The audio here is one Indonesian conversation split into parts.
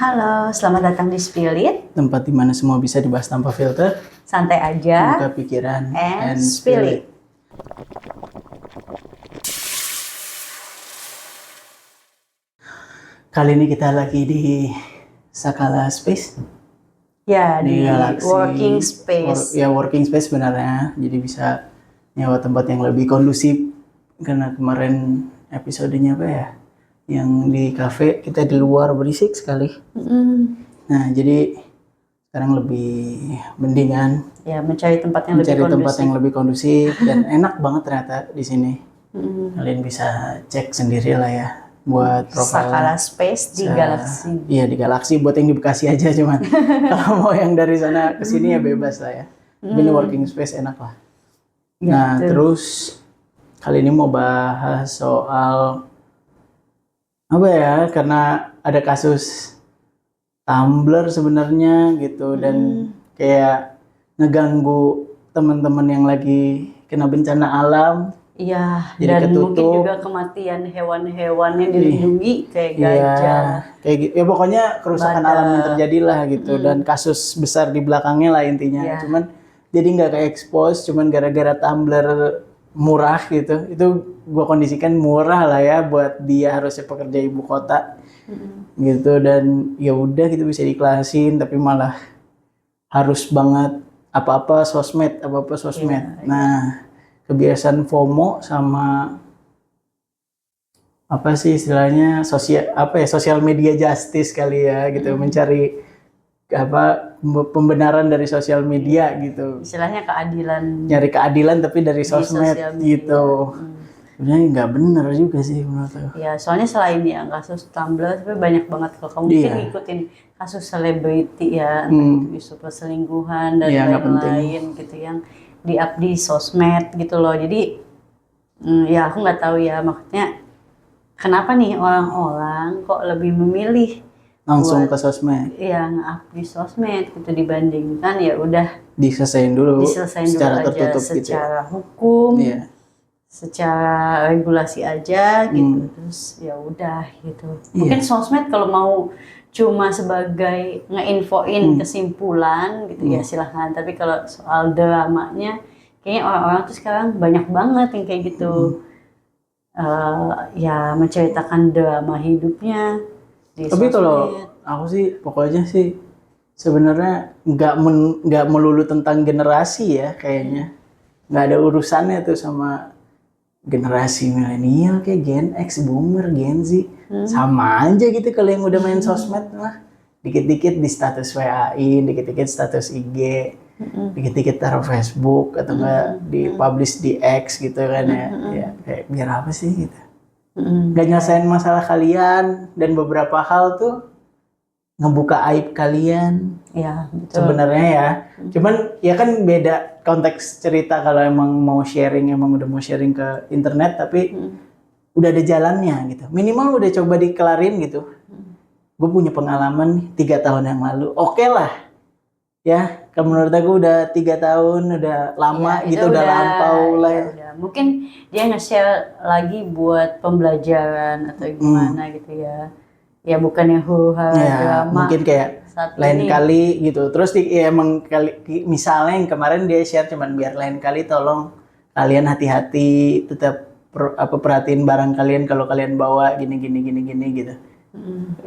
Halo, selamat datang di Spirit. Tempat di mana semua bisa dibahas tanpa filter, Santai aja buka pikiran, and and spirit. spirit. Kali ini kita lagi di Sakala Space, Ya, di Galaxy working space. working space sebenarnya. Jadi bisa nyewa tempat yang lebih kondusif. Karena kemarin episodenya apa ya? Yang di cafe, kita di luar berisik sekali. Nah, jadi sekarang lebih mendingan Ya, mencari tempat yang mencari lebih tempat kondusif. yang lebih kondusif dan enak banget ternyata di sini. Kalian bisa cek sendiri lah ya buat Sakala profilnya. Space di Galaxy. Iya, di Galaxy, buat yang di Bekasi aja cuman. Kalau mau yang dari sana ke sini ya bebas lah ya. Tapi ini working space enak lah. Nah, Gitu. terus kali ini mau bahas soal apa ya? Karena ada kasus Tumblr sebenarnya gitu dan kayak ngeganggu teman-teman yang lagi kena bencana alam. Iya, Jadi dan mungkin ketutup. juga kematian hewan-hewan yang dilindungi kayak Iya, gajah. kayak gitu. Ya pokoknya kerusakan Badak. alam yang terjadi lah gitu dan kasus besar di belakangnya lah intinya. Iya. Cuman jadi nggak kayak expose, cuman gara-gara Tumblr murah gitu. Itu gua kondisikan murah lah ya buat dia harusnya pekerja ibu kota. Gitu, dan ya udah gitu bisa diklasin tapi malah harus banget apa-apa sosmed. Iya. Nah, kebiasaan FOMO sama apa sih istilahnya sosial media justice kali ya gitu, mencari apa pembenaran dari sosial media gitu, Istilahnya keadilan nyari keadilan tapi dari di sosmed sosial media. gitu. Sebenarnya nggak bener juga sih menurut aku. Ya, soalnya selain yang kasus Tumblr, tapi banyak banget kalau kamu mungkin ngikutin kasus selebriti ya, entah itu isu perselingkuhan dan Iya, nggak lain-lain gitu yang di-up di sosmed gitu loh. Jadi ya aku nggak tahu ya, maksudnya kenapa nih orang-orang kok lebih memilih Langsung ke sosmed, ya nge-up di sosmed gitu dibandingkan ya udah diselesain dulu diselesain secara dulu aja tertutup gitu. secara hukum. Iya. Secara regulasi aja gitu, terus ya udah gitu. Mungkin sosmed kalau mau cuma sebagai ngeinfoin kesimpulan gitu ya silahkan, tapi kalau soal dramanya kayaknya orang-orang tuh sekarang banyak banget yang kayak gitu. Ya menceritakan drama hidupnya di Tapi sosmed. kalau aku sih pokoknya sih sebenarnya nggak melulu tentang generasi ya kayaknya. Nggak ada urusannya tuh sama generasi milenial kayak Gen X, Boomer, Gen Z. Sama aja gitu kalau yang udah main sosmed lah. Dikit-dikit di status WA-in, dikit-dikit status IG, dikit-dikit taruh Facebook atau enggak di-publish di X gitu kan ya. Ya kayak biar apa sih gitu. Gak nyelesain masalah kalian dan beberapa hal tuh ngebuka aib kalian. Ya, betul. Sebenarnya ya. Cuman ya kan beda konteks cerita kalau emang mau sharing, emang udah mau sharing ke internet tapi udah ada jalannya gitu. Minimal udah coba dikelarin gitu. Gue punya pengalaman 3 tahun yang lalu. Oke lah. Ya, kalau menurut aku udah 3 tahun udah lama Ya, gitu, udah lampau lah ya. Udah. Mungkin dia nge-share lagi buat pembelajaran atau gimana gitu ya. Ya bukannya huru-hara Ya, drama. mungkin kayak lain kali gitu. Terus ya emang misalnya yang kemarin dia share cuman biar lain kali tolong kalian hati-hati, tetap perhatiin barang kalian kalau kalian bawa gini gitu.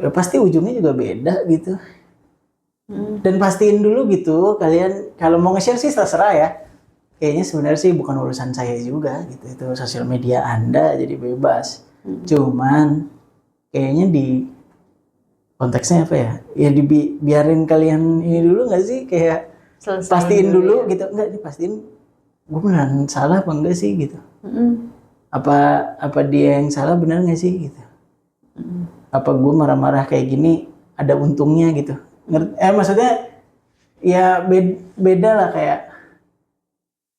Ya, pasti ujungnya juga beda gitu. Dan pastiin dulu gitu kalian kalau mau nge-share sih terserah ya. Kayaknya sebenarnya sih bukan urusan saya juga gitu. Itu sosial media Anda jadi bebas. Cuman kayaknya di konteksnya apa ya? Ya biarin kalian ini dulu nggak sih kayak Selesai pastiin dulu ya. gitu. Enggak pastiin gue beneran salah apa enggak sih gitu. Apa dia yang salah bener nggak sih gitu. Apa gue marah-marah kayak gini ada untungnya gitu. Maksudnya ya beda lah kayak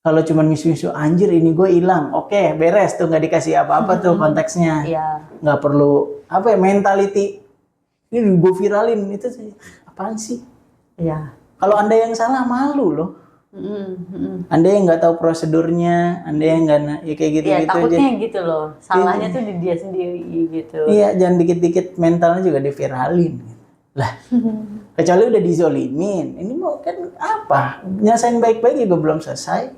kalau cuma misu-misu anjir ini gue hilang, oke beres tuh nggak dikasih apa-apa tuh konteksnya. Nggak perlu apa ya mentality ini gue viralin itu sih apaan sih? Iya. Kalau Anda yang salah malu loh. Anda yang nggak tahu prosedurnya, Anda yang nggak ya kayak gitu Ya, gitu. takutnya gitu loh, salahnya tuh di dia sendiri gitu. Iya, jangan dikit-dikit mentalnya juga diviralin. Lah, kecuali udah dizolimin, ini mau kan apa? Nyelesain baik-baik juga belum selesai.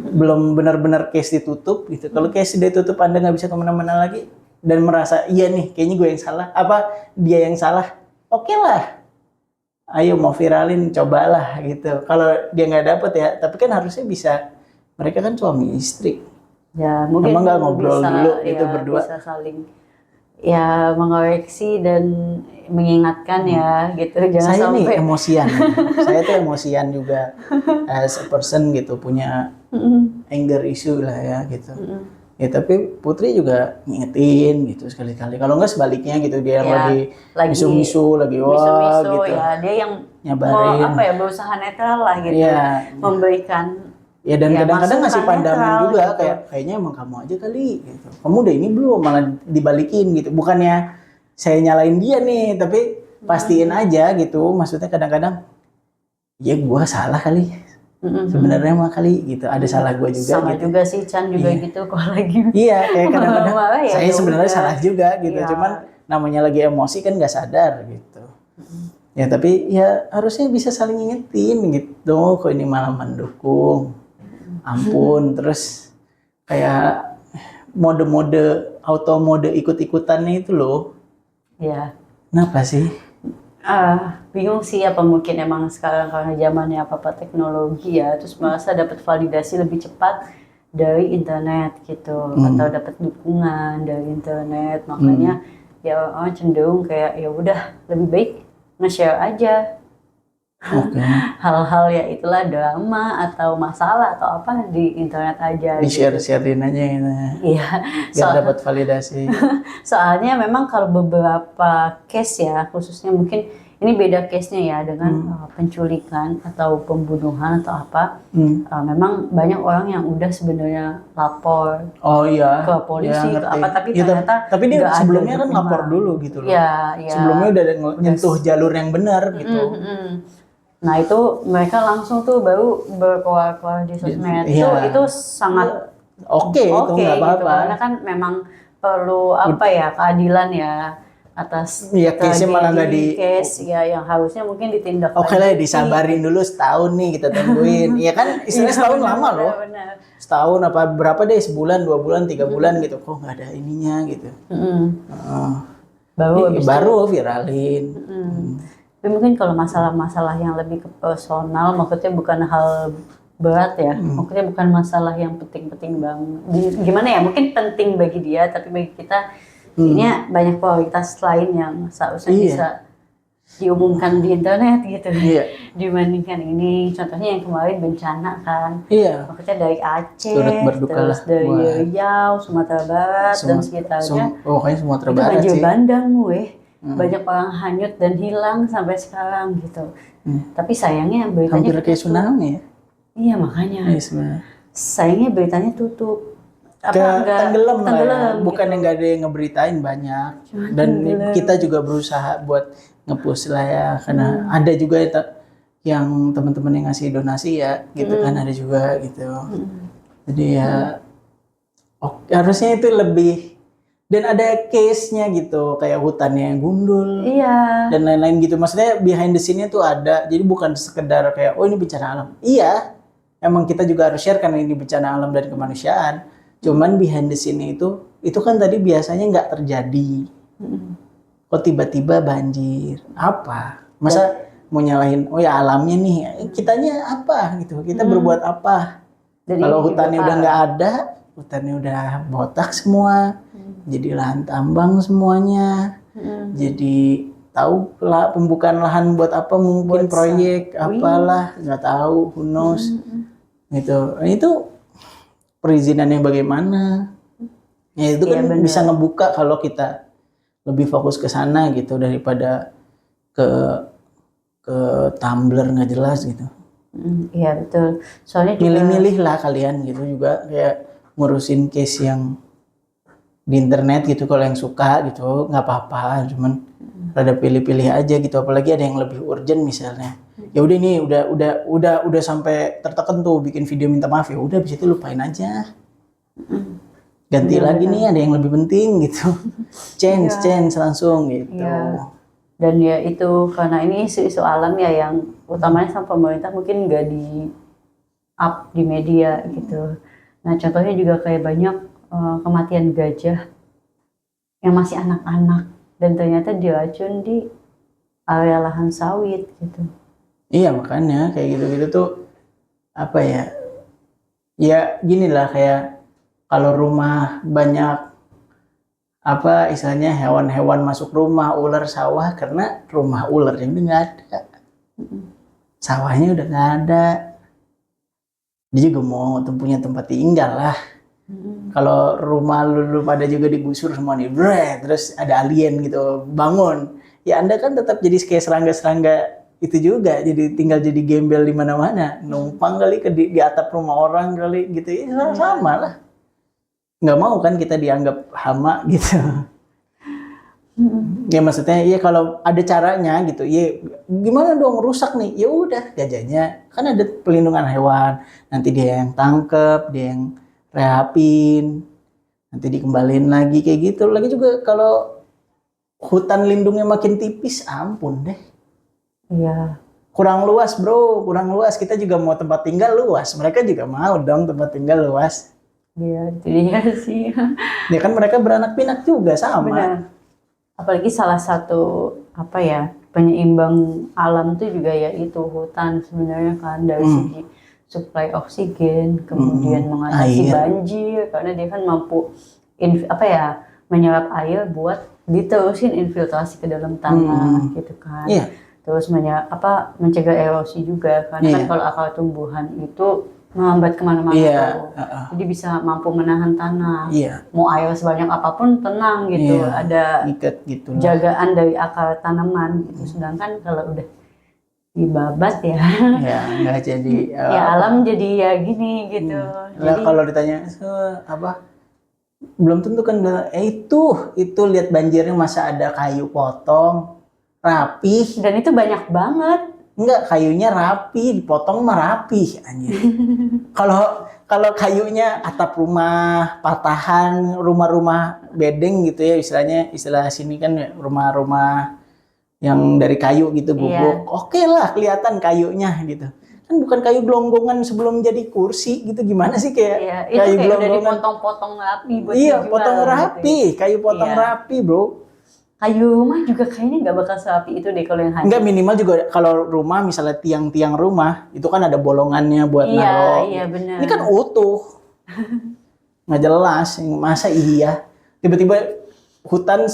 Belum benar-benar case ditutup gitu. Kalau case ditutup Anda nggak bisa kemana-mana lagi dan merasa iya nih kayaknya gue yang salah, apa dia yang salah, oke lah. Ayo mau viralin, cobalah gitu. Kalau dia nggak dapet ya, tapi kan harusnya bisa. Mereka kan suami istri. Ya mungkin Emang nggak ngobrol bisa, dulu ya, gitu berdua? bisa saling ya mengoreksi dan mengingatkan ya gitu. Jangan Saya nih sampai emosian. Saya tuh emosian juga as a person gitu, punya anger issue lah ya gitu. Ya tapi Putri juga ngingetin gitu sekali-kali. Kalau nggak sebaliknya gitu, dia yang Ya, lagi lagi misu-misu, lagi wah misu-misu, gitu. ya dia yang Nyabarin. apa ya, berusaha netral lah gitu, Iya. memberikan Ya dan ya, kadang-kadang ngasih masukan pandangan netral juga gitu. kayak kayaknya emang kamu aja kali gitu. Kamu udah ini belum, malah dibalikin gitu. Bukannya saya nyalain dia nih, tapi pastiin aja gitu. Maksudnya kadang-kadang ya gua salah kali. Sebenarnya mah kali gitu. Ada salah gua juga Sama gitu. juga sih Chan juga gitu kalau lagi Iya, kayak kadang-kadang marah ya saya udah. sebenarnya salah juga gitu. Iya. Cuman namanya lagi emosi kan nggak sadar gitu. Ya tapi ya harusnya bisa saling ngingetin gitu. Kok ini malah mendukung. Ampun, terus kayak mode-mode auto mode ikut-ikutannya itu loh. Ya. Kenapa sih? Bingung sih, apa mungkin emang sekarang karena zamannya apa-apa teknologi ya, terus merasa dapat validasi lebih cepat dari internet gitu, atau dapat dukungan dari internet, makanya ya orang cenderung kayak ya udah lebih baik nge-share aja hal-hal ya itulah drama atau masalah atau apa di internet aja Di gitu. share-sharein aja gitu. Iya, Biar dapat validasi. soalnya memang kalau beberapa case ya, khususnya mungkin ini beda case-nya ya dengan penculikan atau pembunuhan atau apa, memang banyak orang yang udah sebenarnya lapor Oh iya. ke polisi Ya, ke ngerti. apa, tapi Ya, ternyata tapi dia nggak ada sebelumnya kan dukungan. lapor dulu gitu loh. Iya, iya. Sebelumnya udah nyentuh jalur yang benar gitu. Nah itu mereka langsung tuh baru berkeluar di sosmed. Iya. Itu sangat Oke, itu nggak gitu, apa-apa. karena kan memang perlu apa ya, keadilan ya atas Iya, case-nya malah nggak di- case ya yang harusnya mungkin ditindak Oke lah, lanjuti. disabarin dulu setahun nih kita tungguin. Iya kan, istilahnya setahun lama loh. Benar. Setahun apa berapa deh, sebulan, 2 bulan, 3 bulan gitu. Kok nggak ada ininya gitu. Baru habis Baru viralin. Tapi mungkin kalau masalah-masalah yang lebih ke personal, maksudnya bukan hal berat ya, maksudnya bukan masalah yang penting-penting banget. Gimana ya, mungkin penting bagi dia, tapi bagi kita kayaknya banyak prioritas lain yang seharusnya Iya. bisa diumumkan di internet gitu. Iya. Dibandingkan ini, contohnya yang kemarin bencana kan. Iya. Maksudnya dari Aceh, Turut berduka terus lah dari buat Riau, Sumatera Barat dan sekitarnya. Kayaknya Sumatera Itu Barat banjir sih. bandang banyak orang hanyut dan hilang sampai sekarang gitu. Tapi sayangnya beritanya Hampir kayak tsunami ya. iya makanya Iya sebenarnya. sayangnya beritanya tutup. Tenggelam lah ya. Bukan gitu. yang nggak ada yang ngeberitain banyak. Dan kita juga berusaha buat nge-push lah ya. Karena ada juga yang teman-teman yang ngasih donasi ya gitu kan, ada juga gitu. Jadi ya harusnya itu lebih, dan ada case-nya gitu, kayak hutannya yang gundul Iya. dan lain-lain gitu. Maksudnya behind the scene-nya tuh ada. Jadi bukan sekedar kayak oh ini bencana alam. Iya, emang kita juga harus share karena ini bencana alam dan kemanusiaan. Cuman behind the scene itu kan tadi biasanya nggak terjadi. Kok tiba-tiba banjir? Apa? Masa mau nyalahin oh ya alamnya nih, kitanya apa gitu? Kita berbuat apa? Jadi Kalau hutannya udah nggak ada, hutannya udah botak semua, jadi lahan tambang semuanya, jadi tahu lah pembukaan lahan buat apa, mungkin proyek apalah, nggak tahu, who knows, gitu. Nah, itu perizinannya bagaimana? Ya itu kan bisa ngebuka kalau kita lebih fokus ke sana gitu daripada ke Tumblr nggak jelas gitu. Iya betul. Soalnya juga Milih-milih lah kalian gitu juga, kayak ngurusin case yang di internet gitu. Kalau yang suka gitu nggak apa-apa, cuman rada pilih-pilih aja gitu. Apalagi ada yang lebih urgent misalnya, ya udah nih udah sampai tertekan tuh bikin video minta maaf, ya udah habis itu lupain aja, ganti lagi nih ada yang lebih penting gitu. change langsung gitu. Dan ya itu karena ini isu-isu alam ya yang utamanya sama pemerintah mungkin nggak di up di media gitu. Nah contohnya juga kayak banyak kematian gajah yang masih anak-anak dan ternyata diracun di area lahan sawit gitu. Iya makanya kayak gitu-gitu tuh apa ya? Ya gini lah kayak kalau rumah banyak apa istilahnya hewan-hewan masuk rumah, ular sawah karena rumah ularnya udah nggak ada, sawahnya udah nggak ada, dia juga mau punya tempat tinggal lah. Kalau rumah lu pada juga digusur semua nih, terus ada alien gitu bangun, ya Anda kan tetap jadi kayak serangga-serangga itu juga, jadi tinggal jadi gembel di mana-mana, numpang kali ke di atap rumah orang kali gitu, ya sama lah. Nggak mau kan kita dianggap hama gitu. Ya maksudnya ya kalau ada caranya gitu, ya gimana dong rusak nih, ya udah gajahnya kan ada pelindungan hewan, nanti dia yang tangkep, dia yang rehapin, nanti dikembalin lagi kayak gitu. Lagi juga kalau hutan lindungnya makin tipis, ampun deh. Iya. Kurang luas bro, kurang luas. Kita juga mau tempat tinggal luas, mereka juga mau dong tempat tinggal luas. Iya, itu dia sih. Ya kan mereka beranak pinak juga sama. Benar. Apalagi salah satu apa ya penyeimbang alam itu juga ya itu hutan sebenarnya kan dari segi suplai oksigen, kemudian mengatasi Air. banjir karena dia kan mampu apa ya menyerap air buat diterusin infiltrasi ke dalam tanah gitu kan. Iya. Terus mencegah erosi juga karena kan kalau akar tumbuhan itu melambat kemana-mana tuh. Jadi bisa mampu menahan tanah. Mau air sebanyak apapun tenang gitu. Ada gitu jagaan dari akar tanaman gitu. Sedangkan kalau udah dibabat ya. Ya nggak jadi. Ya alam jadi ya gini gitu. Jadi kalau ditanya apa? Belum tentu kan itu lihat banjirnya masa ada kayu potong rapi. Dan itu banyak banget. Enggak, kayunya rapi, dipotong mah rapi anjir. Kalau kayunya atap rumah, patahan, rumah-rumah bedeng gitu ya istilah sini kan rumah-rumah yang dari kayu gitu gubuk. Oke lah kelihatan kayunya gitu. Kan bukan kayu gelonggongan sebelum jadi kursi gitu, gimana sih kayak itu kayu kayak gelonggongan. udah dipotong-potong rapi buat Iya, potong rapi, gitu. Kayu potong rapi, Bro. Kayu rumah juga kayaknya nggak bakal serapi itu deh kalau yang hanyut. Enggak, minimal juga kalau rumah misalnya tiang-tiang rumah itu kan ada bolongannya buat naruh. Iya benar. Ini kan utuh. Nggak jelas, masa iya tiba-tiba hutan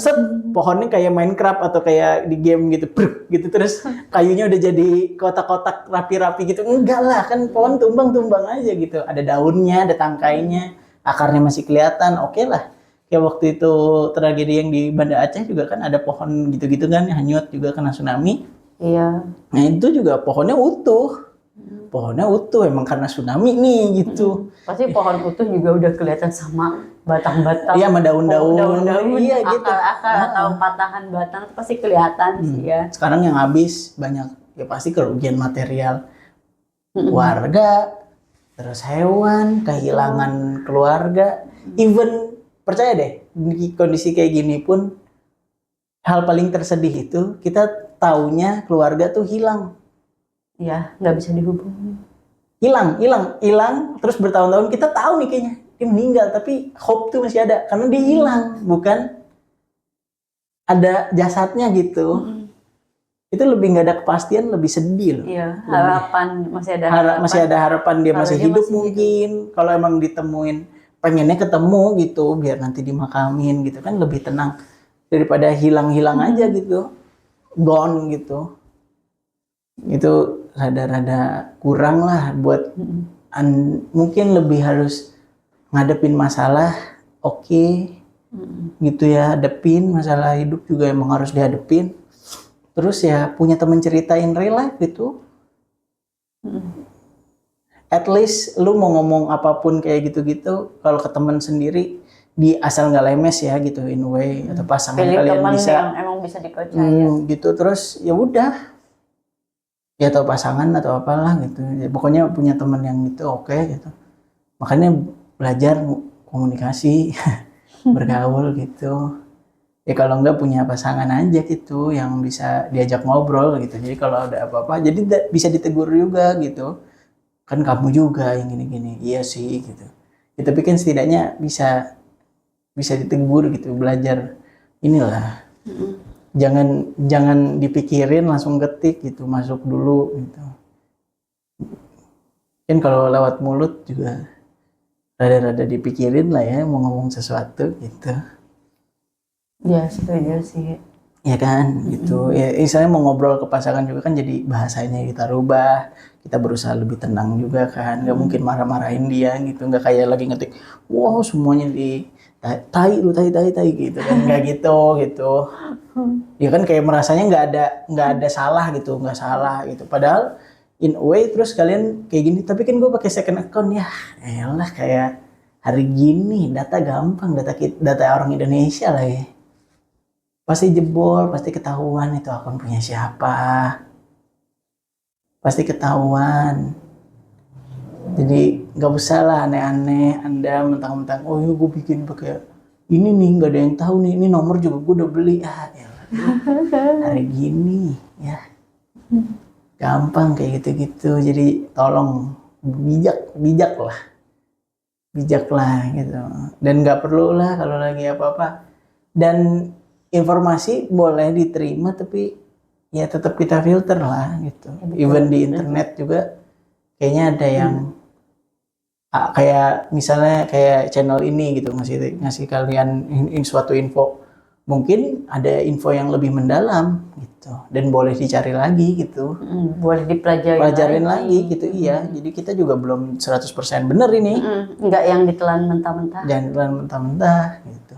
pohonnya kayak Minecraft atau kayak di game gitu, gitu terus kayunya udah jadi kotak-kotak rapi-rapi gitu. Enggak lah, kan pohon tumbang-tumbang aja gitu. Ada daunnya, ada tangkainya, akarnya masih kelihatan. Oke lah. Kayak waktu itu tragedi yang di Banda Aceh juga kan ada pohon gitu-gitu kan hanyut juga kena tsunami. Iya. Nah itu juga pohonnya utuh. Pohonnya utuh emang karena tsunami nih gitu. Pasti pohon utuh juga udah kelihatan sama batang-batang. Iya sama daun-daun. Iya gitu. Akar-akar atau patahan batang itu pasti kelihatan sih ya. Sekarang yang habis banyak ya pasti kerugian material. Warga, terus hewan, kehilangan keluarga, even percaya deh, di kondisi kayak gini pun hal paling tersedih itu kita taunya keluarga tuh hilang. Iya, nggak bisa dihubungi. Hilang, terus bertahun-tahun kita tahu nih kayaknya dia meninggal, tapi hope tuh masih ada karena dia hilang, bukan ada jasadnya gitu. Itu lebih nggak ada kepastian, lebih sedih loh. Iya, harapan masih ada harapan dia masih hidup mungkin. Kalau emang ditemuin pengennya ketemu gitu biar nanti dimakamin gitu kan lebih tenang daripada hilang-hilang aja gitu, gone gitu. Itu rada-rada kurang lah buat mungkin lebih harus ngadepin masalah gitu ya, hadepin masalah hidup juga emang harus dihadepin. Terus ya punya temen ceritain real life gitu. At least lu mau ngomong apapun kayak gitu-gitu kalau ke teman sendiri di asal nggak lemes ya gitu in a way atau pasangan pilih kalian teman bisa yang emang bisa dipercaya gitu terus ya udah ya atau pasangan atau apalah gitu ya, pokoknya punya teman yang gitu oke gitu makanya belajar komunikasi bergaul gitu Ya kalau enggak punya pasangan aja gitu yang bisa diajak ngobrol gitu. Jadi kalau ada apa-apa jadi bisa ditegur juga gitu. Kan kamu juga yang gini-gini. Iya sih gitu. Ya, tapi kan setidaknya bisa bisa ditegur gitu, belajar inilah. Jangan jangan dipikirin langsung ketik gitu, masuk dulu gitu. Kan kalau lewat mulut juga rada-rada dipikirin lah ya mau ngomong sesuatu gitu. Ya setuju sih. Ya kan gitu ya misalnya mau ngobrol ke pasangan juga kan jadi bahasanya kita rubah, kita berusaha lebih tenang juga kan, nggak mungkin marah-marahin dia gitu, nggak kayak lagi ngetik wow semuanya di tai lu tai gitu kan, nggak gitu ya kan kayak merasanya nggak ada salah gitu, nggak salah gitu padahal in a way terus kalian kayak gini tapi kan gue pakai second account ya elah kayak hari gini data gampang, data orang Indonesia lah ya. Pasti jebol, pasti ketahuan itu akun punya siapa. Pasti ketahuan. Jadi nggak usah lah aneh-aneh. Anda mentang-mentang, oh iya gue bikin pakai ini nih, nggak ada yang tahu nih. Ini nomor juga gue udah beli. Ah, elah, hari gini ya. Gampang kayak gitu-gitu. Jadi tolong bijak lah. Bijak lah gitu. Dan nggak perlu lah kalau lagi apa-apa. Dan informasi boleh diterima tapi ya tetap kita filter lah gitu. Ya, Even di internet juga kayaknya ada yang kayak misalnya kayak channel ini gitu ngasih kalian suatu info. Mungkin ada info yang lebih mendalam gitu dan boleh dicari lagi gitu. Boleh Pelajarin lagi gitu iya. Jadi kita juga belum 100% bener ini. Nggak yang ditelan mentah-mentah. Jangan ditelan mentah-mentah gitu.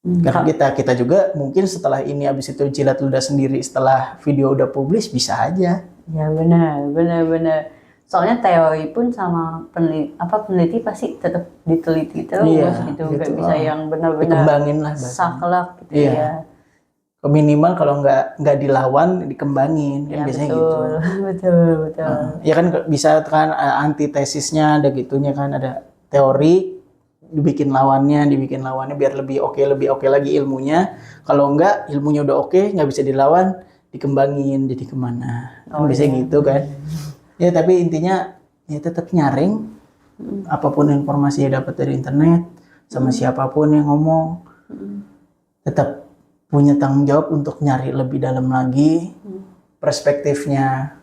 Karena kita juga mungkin setelah ini abis itu jilat ludah sendiri setelah video udah publish bisa aja. Ya benar. Soalnya teori pun sama peneliti pasti tetap diteliti terus gitu. Nggak bisa yang benar-benar dikembangin lah saklek gitu ya. Minimal kalau nggak dilawan dikembangin kan biasanya betul, gitu. Betul. Ya kan bisa kan antitesisnya ada gitunya kan ada teori dibikin lawannya biar lebih oke lagi ilmunya. Kalau enggak ilmunya udah oke nggak bisa dilawan dikembangin jadi kemana kan bisa gitu kan. Ya tapi intinya ya tetap nyaring apapun informasi yang dapat dari internet sama siapapun yang ngomong tetap punya tanggung jawab untuk nyari lebih dalam lagi perspektifnya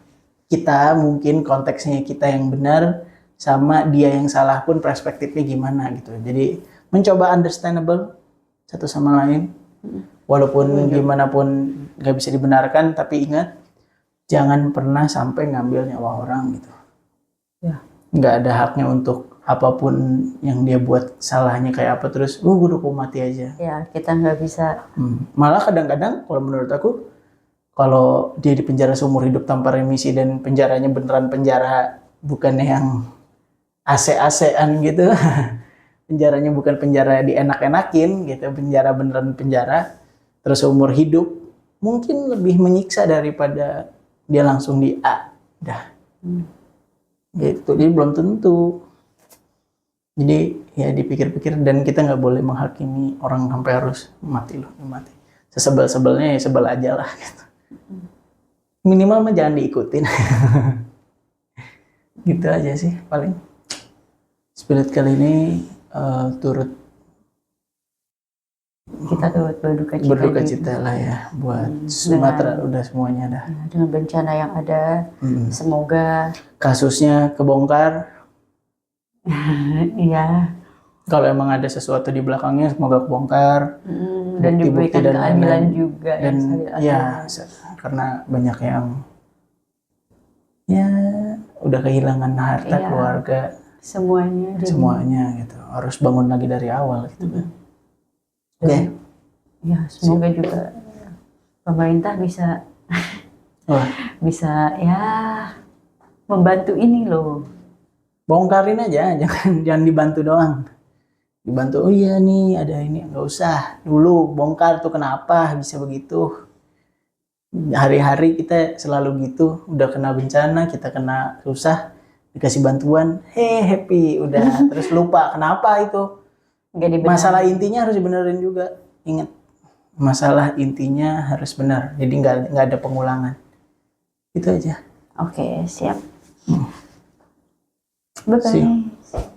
kita, mungkin konteksnya kita yang benar sama dia yang salah pun perspektifnya gimana gitu. Jadi mencoba understandable satu sama lain walaupun gimana pun nggak bisa dibenarkan tapi ingat jangan pernah sampai ngambil nyawa orang gitu. Ya. Nggak ada haknya untuk apapun yang dia buat salahnya kayak apa terus gue udah mati aja. Ya kita nggak bisa. Malah kadang-kadang kalau menurut aku kalau dia di penjara seumur hidup tanpa remisi dan penjaranya beneran penjara bukan yang AC-AC-an gitu. Penjaranya bukan penjara dienak-enakin gitu, penjara beneran penjara terus seumur hidup mungkin lebih menyiksa daripada dia langsung di A dah. Gitu. Jadi belum tentu. Jadi ya dipikir-pikir dan kita nggak boleh menghakimi orang sampai harus mati. Sesebel-sebelnya ya sebel aja lah gitu. Minimal mah jangan diikutin. Gitu aja sih paling. Spirit kali ini kita turut berduka cita lah ya buat Sumatera udah semuanya dah. Dengan bencana yang ada, semoga kasusnya kebongkar. Iya. Kalau emang ada sesuatu di belakangnya semoga kebongkar dan diberikan keadilan juga dan ya karena banyak yang ya udah kehilangan harta keluarga semuanya gitu harus bangun lagi dari awal gitu kan. Oke. Ya semoga juga pemerintah bisa bisa ya membantu ini loh. Bongkarin aja jangan dibantu doang. Dibantu oh iya nih ada ini nggak usah dulu bongkar tuh kenapa bisa begitu. Hari-hari kita selalu gitu udah kena bencana kita kena susah dikasih bantuan happy udah terus lupa kenapa itu masalah intinya harus dibenerin juga ingat masalah intinya harus benar, jadi nggak ada pengulangan. Itu aja. Oke, siap. Bye-bye. See you.